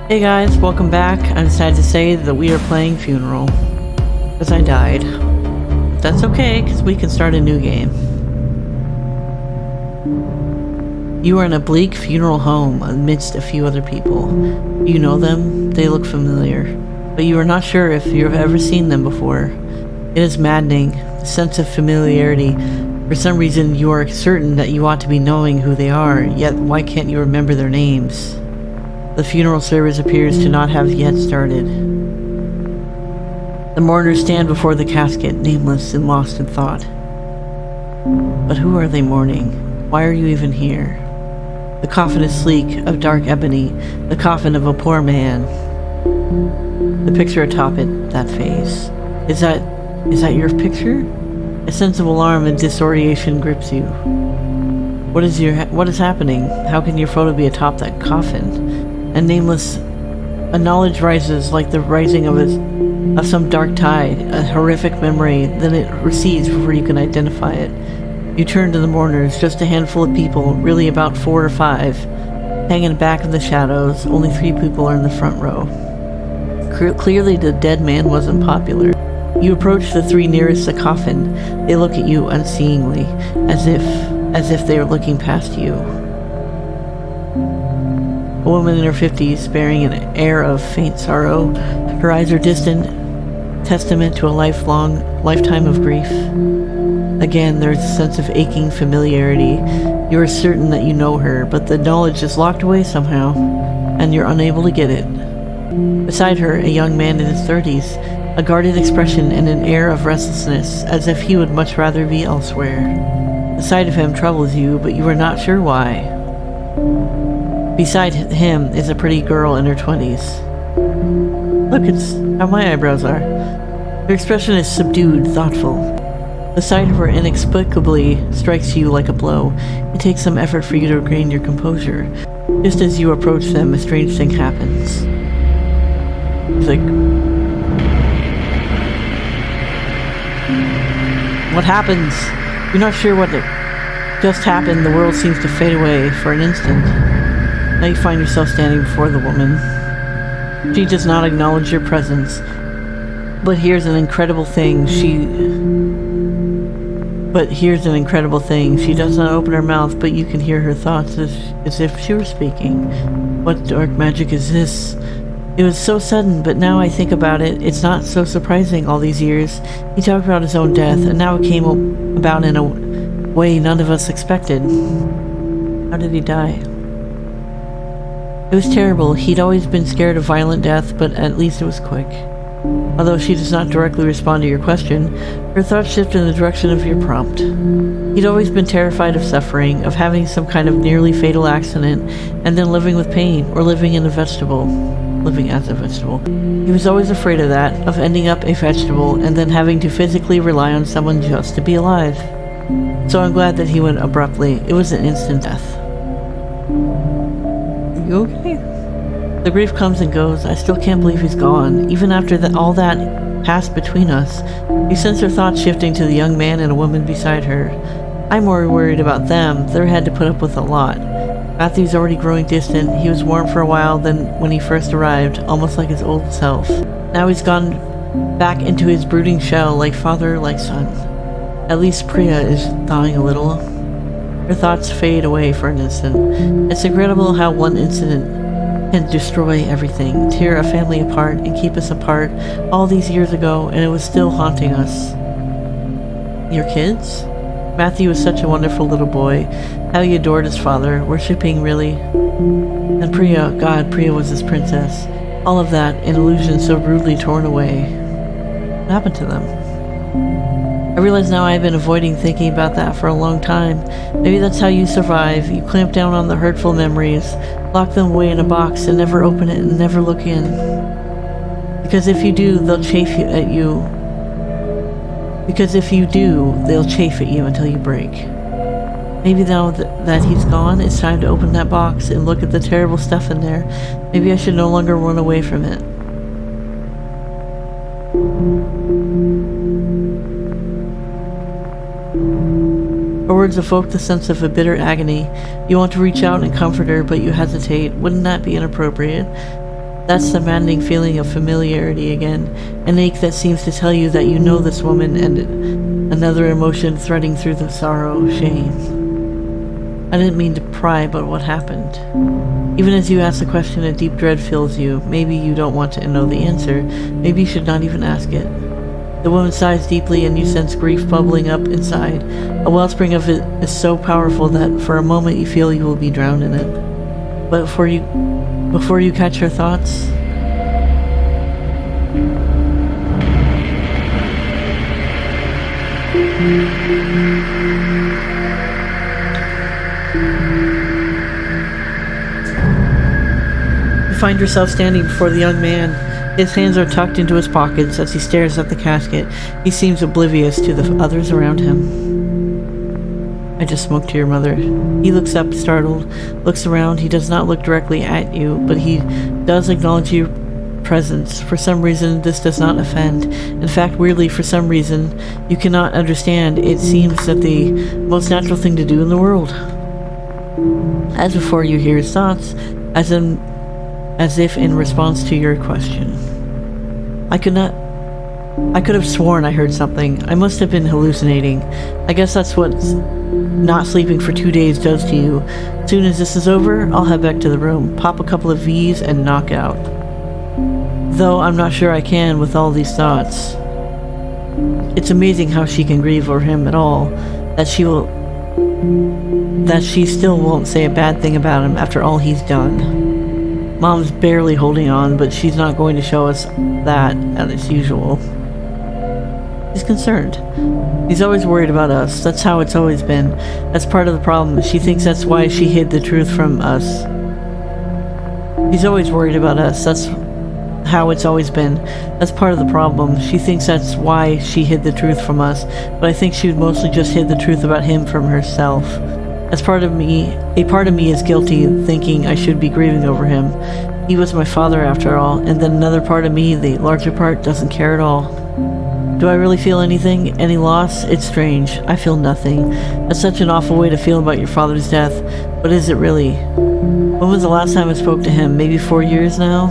Hey guys, welcome back. I'm sad to say that we are playing Funeral. Because I died. That's okay, because we can start a new game. You are in a bleak funeral home amidst a few other people. You know them, they look familiar, but you are not sure if you have ever seen them before. It is maddening, the sense of familiarity. For some reason, you are certain that you ought to be knowing who they are, yet why can't you remember their names? The funeral service appears to not have yet started. The mourners stand before the casket, nameless and lost in thought. But who are they mourning? Why are you even here? The coffin is sleek, of dark ebony, the coffin of a poor man. The picture atop it, that face. Is that your picture? A sense of alarm and disorientation grips you. What is happening? How can your photo be atop that coffin? And nameless, a knowledge rises like the rising of some dark tide, a horrific memory, then it recedes before you can identify it. You turn to the mourners, just a handful of people, really about 4 or 5. Hanging back in the shadows, only 3 people are in the front row. Clearly the dead man wasn't popular. You approach the 3 nearest the coffin. They look at you unseeingly, as if they are looking past you. A woman in her 50s, bearing an air of faint sorrow. Her eyes are distant, testament to a lifetime of grief. Again, there's a sense of aching familiarity. You are certain that you know her, but the knowledge is locked away somehow, and you're unable to get it. Beside her, a young man in his 30s, a guarded expression and an air of restlessness, as if he would much rather be elsewhere. The sight of him troubles you, but you are not sure why. Beside him is a pretty girl in her 20s. Look, it's how my eyebrows are. Her expression is subdued, thoughtful. The sight of her inexplicably strikes you like a blow. It takes some effort for you to regain your composure. Just as you approach them, a strange thing happens. It's like... What happens? You're not sure what just happened. The world seems to fade away for an instant. Now you find yourself standing before the woman. She does not acknowledge your presence. But here's an incredible thing. She does not open her mouth, but you can hear her thoughts as if she were speaking. What dark magic is this? It was so sudden, but now I think about it, it's not so surprising all these years. He talked about his own death, and now it came about in a way none of us expected. How did he die? It was terrible. He'd always been scared of violent death, but at least it was quick. Although she does not directly respond to your question, her thoughts shift in the direction of your prompt. He'd always been terrified of suffering, of having some kind of nearly fatal accident, and then living with pain, or living as a vegetable. He was always afraid of that, of ending up a vegetable, and then having to physically rely on someone just to be alive. So I'm glad that he went abruptly. It was an instant death. You okay? The grief comes and goes. I still can't believe he's gone. Even after all that passed between us, you sense her thoughts shifting to the young man and a woman beside her. I'm more worried about them. They had to put up with a lot. Matthew's already growing distant. He was warm for a while than when he first arrived, almost like his old self. Now he's gone back into his brooding shell, like father, like son. At least Priya is thawing a little. Her thoughts fade away for an instant. It's incredible how one incident can destroy everything, tear a family apart, and keep us apart all these years ago, and it was still haunting us. Your kids? Matthew was such a wonderful little boy. How he adored his father, worshipping really. And Priya, God, Priya was his princess. All of that, an illusion so rudely torn away. What happened to them? I realize now I've been avoiding thinking about that for a long time. Maybe that's how you survive. You clamp down on the hurtful memories, lock them away in a box, and never open it and never look in. Because if you do, they'll chafe at you. They'll chafe at you until you break. Maybe now that he's gone, it's time to open that box and look at the terrible stuff in there. Maybe I should no longer run away from it. Her words evoke the sense of a bitter agony. You want to reach out and comfort her, but you hesitate. Wouldn't that be inappropriate? That's the maddening feeling of familiarity again, an ache that seems to tell you that you know this woman, and another emotion threading through the sorrow, shame. I didn't mean to pry, but what happened? Even as you ask the question, a deep dread fills you. Maybe you don't want to know the answer. Maybe you should not even ask it. The woman sighs deeply, and you sense grief bubbling up inside. A wellspring of it is so powerful that for a moment you feel you will be drowned in it. But before you catch her thoughts, you find yourself standing before the young man. His hands are tucked into his pockets as he stares at the casket. He seems oblivious to the others around him. I just spoke to your mother. He looks up, startled, looks around. He does not look directly at you, but he does acknowledge your presence. For some reason, this does not offend. In fact, weirdly, for some reason, you cannot understand. It seems that the most natural thing to do in the world. As before, you hear his thoughts, as if in response to your question. I could have sworn I heard something. I must have been hallucinating. I guess that's what not sleeping for 2 days does to you. As soon as this is over, I'll head back to the room, pop a couple of V's, and knock out. Though I'm not sure I can with all these thoughts. It's amazing how she can grieve over him at all, that she still won't say a bad thing about him after all he's done. Mom's barely holding on, but she's not going to show us that as usual. She's concerned. She's always worried about us. That's how it's always been. That's part of the problem. She thinks that's why she hid the truth from us. She's always worried about us. That's how it's always been. That's part of the problem. She thinks that's why she hid the truth from us, but I think she would mostly just hid the truth about him from herself. A part of me is guilty, thinking I should be grieving over him. He was my father after all, and then another part of me, the larger part, doesn't care at all. Do I really feel anything? Any loss? It's strange. I feel nothing. That's such an awful way to feel about your father's death, but is it really? When was the last time I spoke to him? Maybe 4 years now?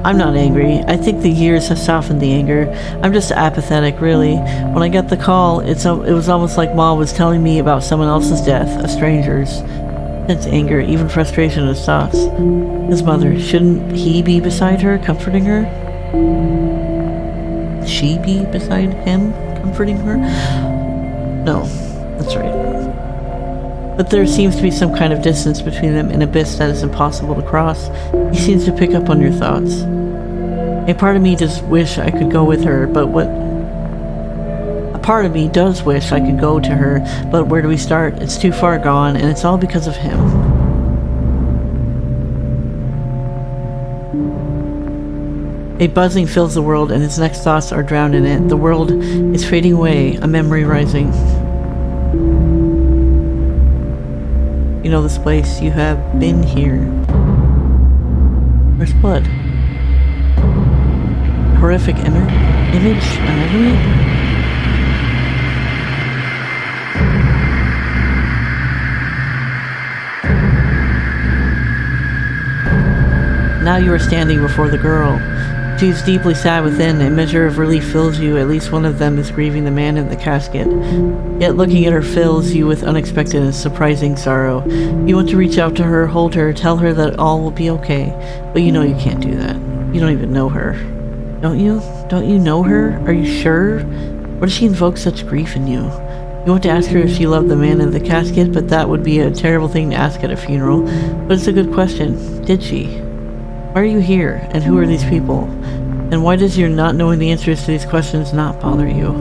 I'm not angry. I think the years have softened the anger. I'm just apathetic, really. When I got the call, it was almost like Mom was telling me about someone else's death, a stranger's. Sense anger, even frustration at his thoughts. His mother, shouldn't he be beside her, comforting her? She be beside him, comforting her? No, that's right. But there seems to be some kind of distance between them, an abyss that is impossible to cross. He seems to pick up on your thoughts. A part of me does wish I could go with her, but a part of me does wish I could go to her, but where do we start? It's too far gone, and it's all because of him. A buzzing fills the world, and his next thoughts are drowned in it. The world is fading away, a memory rising. You know this place. You have been here. Where's blood? Horrific image? An enemy? Now you are standing before the girl. She is deeply sad within. A measure of relief fills you. At least one of them is grieving the man in the casket. Yet looking at her fills you with unexpected and surprising sorrow. You want to reach out to her, hold her, tell her that all will be okay. But you know you can't do that. You don't even know her. Don't you? Don't you know her? Are you sure? Why does she invoke such grief in you? You want to ask her if she loved the man in the casket, but that would be a terrible thing to ask at a funeral. But it's a good question. Did she? Why are you here? And who are these people? And why does your not knowing the answers to these questions not bother you?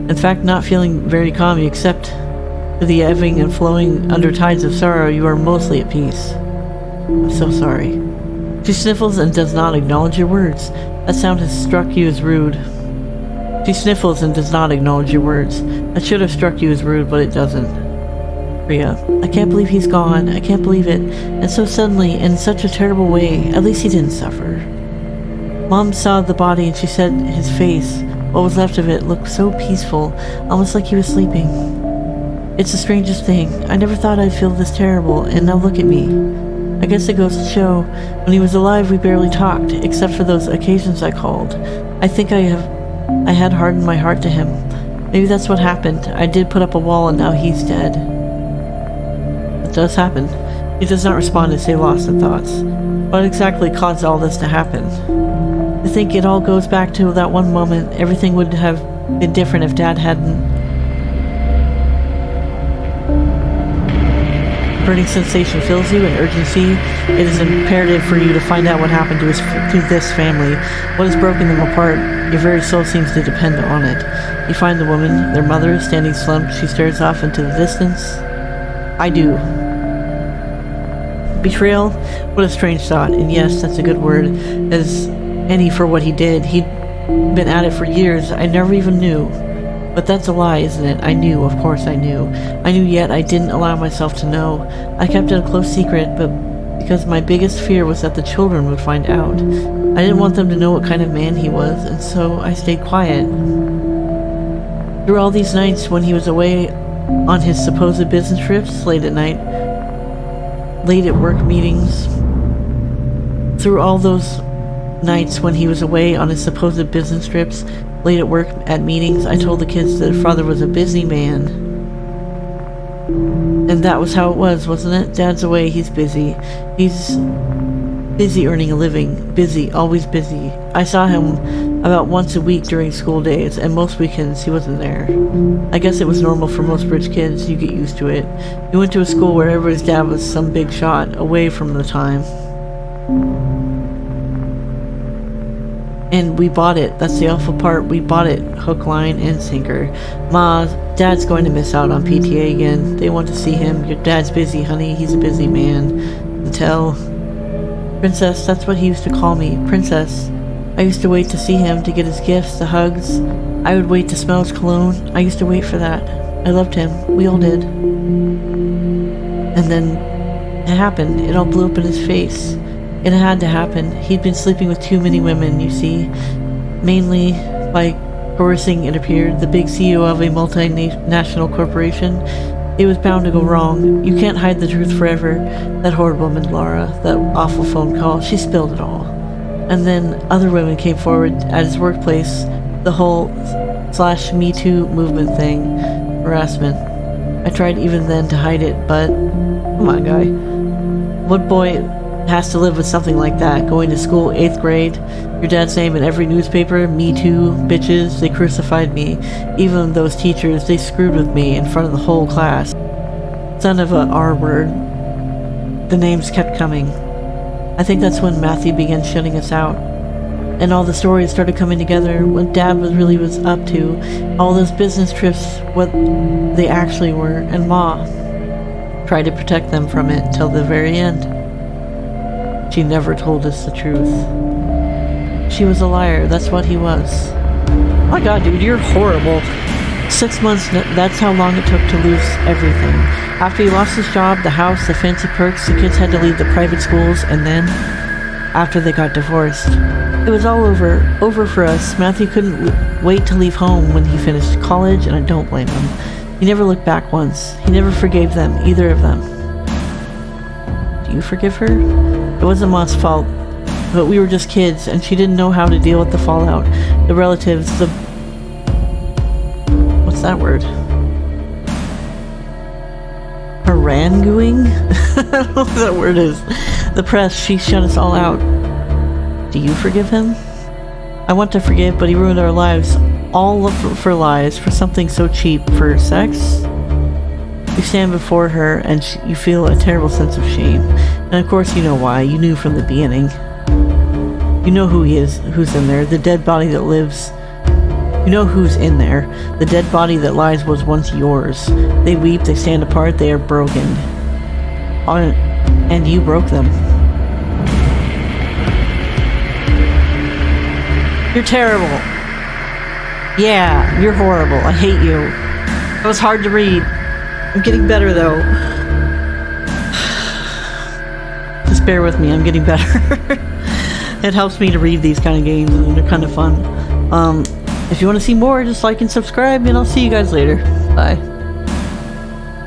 In fact, not feeling very calm, you accept the ebbing and flowing undertides of sorrow, you are mostly at peace. I'm so sorry. She sniffles and does not acknowledge your words. That sound has struck you as rude. She sniffles and does not acknowledge your words. That should have struck you as rude, but it doesn't. Priya, I can't believe he's gone. I can't believe it. And so suddenly, in such a terrible way. At least he didn't suffer. Mom saw the body and she said his face, what was left of it, looked so peaceful, almost like he was sleeping. It's the strangest thing. I never thought I'd feel this terrible, and now look at me. I guess it goes to show, when he was alive we barely talked, except for those occasions I called. I think I had hardened my heart to him. Maybe that's what happened. I did put up a wall and now he's dead. It does happen. He does not respond to stay lost in thoughts. What exactly caused all this to happen? I think it all goes back to that one moment. Everything would have been different if Dad hadn't. Burning sensation fills you, and urgency. It is imperative for you to find out what happened to this family. What has broken them apart? Your very soul seems to depend on it. You find the woman, their mother, standing slumped. She stares off into the distance. I do. Betrayal? What a strange thought, and yes, that's a good word, as any for what he did. He'd been at it for years. I never even knew. But that's a lie, isn't it? I knew, of course I knew. I knew, yet I didn't allow myself to know. I kept it a close secret, but because my biggest fear was that the children would find out. I didn't want them to know what kind of man he was, and so I stayed quiet. Through all these nights when he was away on his supposed business trips, late at night, late at work meetings, through all those nights when he was away on his supposed business trips, late at work at meetings, I told the kids that father was a busy man. And that was how it was, wasn't it? Dad's away, he's busy. He's busy earning a living. Busy, always busy. I saw him about once a week during school days, and most weekends he wasn't there. I guess it was normal for most rich kids. You get used to it. He went to a school where everybody's dad was some big shot, away from the time. And we bought it. That's the awful part. We bought it. Hook, line, and sinker. Ma, Dad's going to miss out on PTA again. They want to see him. Your dad's busy, honey. He's a busy man. Until... Princess, that's what he used to call me. Princess. I used to wait to see him, to get his gifts, the hugs. I would wait to smell his cologne. I used to wait for that. I loved him. We all did. And then it happened. It all blew up in his face. It had to happen. He'd been sleeping with too many women, you see. Mainly by coercing, it appeared, the big CEO of a multinational corporation. It was bound to go wrong. You can't hide the truth forever. That horrid woman, Laura, that awful phone call, she spilled it all. And then other women came forward at his workplace. The whole /Me Too movement thing. Harassment. I tried even then to hide it, but... Come on, guy. What boy has to live with something like that? Going to school, 8th grade, your dad's name in every newspaper, Me Too, bitches, they crucified me. Even those teachers, they screwed with me in front of the whole class. Son of a R word. The names kept coming. I think that's when Matthew began shutting us out. And all the stories started coming together, what Dad really was up to, all those business trips, what they actually were, and Ma tried to protect them from it till the very end. She never told us the truth. She was a liar, that's what he was. Oh my god, dude, you're horrible. 6 months, that's how long it took to lose everything. After he lost his job, the house, the fancy perks, the kids had to leave the private schools, and then, after they got divorced, it was all over for us. Matthew couldn't wait to leave home when he finished college, and I don't blame him. He never looked back once. He never forgave them, either of them. Do you forgive her? It wasn't Ma's fault, but we were just kids, and she didn't know how to deal with the fallout, the relatives, the... What's that word? Haranguing? I don't know what that word is. The press, she shut us all out. Do you forgive him? I want to forgive, but he ruined our lives. All for lies, for something so cheap, for sex? You stand before her and you feel a terrible sense of shame. And of course you know why. You knew from the beginning. You know who he is, who's in there, the dead body that lives. You know who's in there. The dead body that lies was once yours. They weep, they stand apart, they are broken. And you broke them. You're terrible. Yeah, you're horrible. I hate you. It was hard to read. I'm getting better though. Just bear with me, I'm getting better. It helps me to read these kind of games and they're kind of fun. If you want to see more, just like and subscribe, and I'll see you guys later. Bye.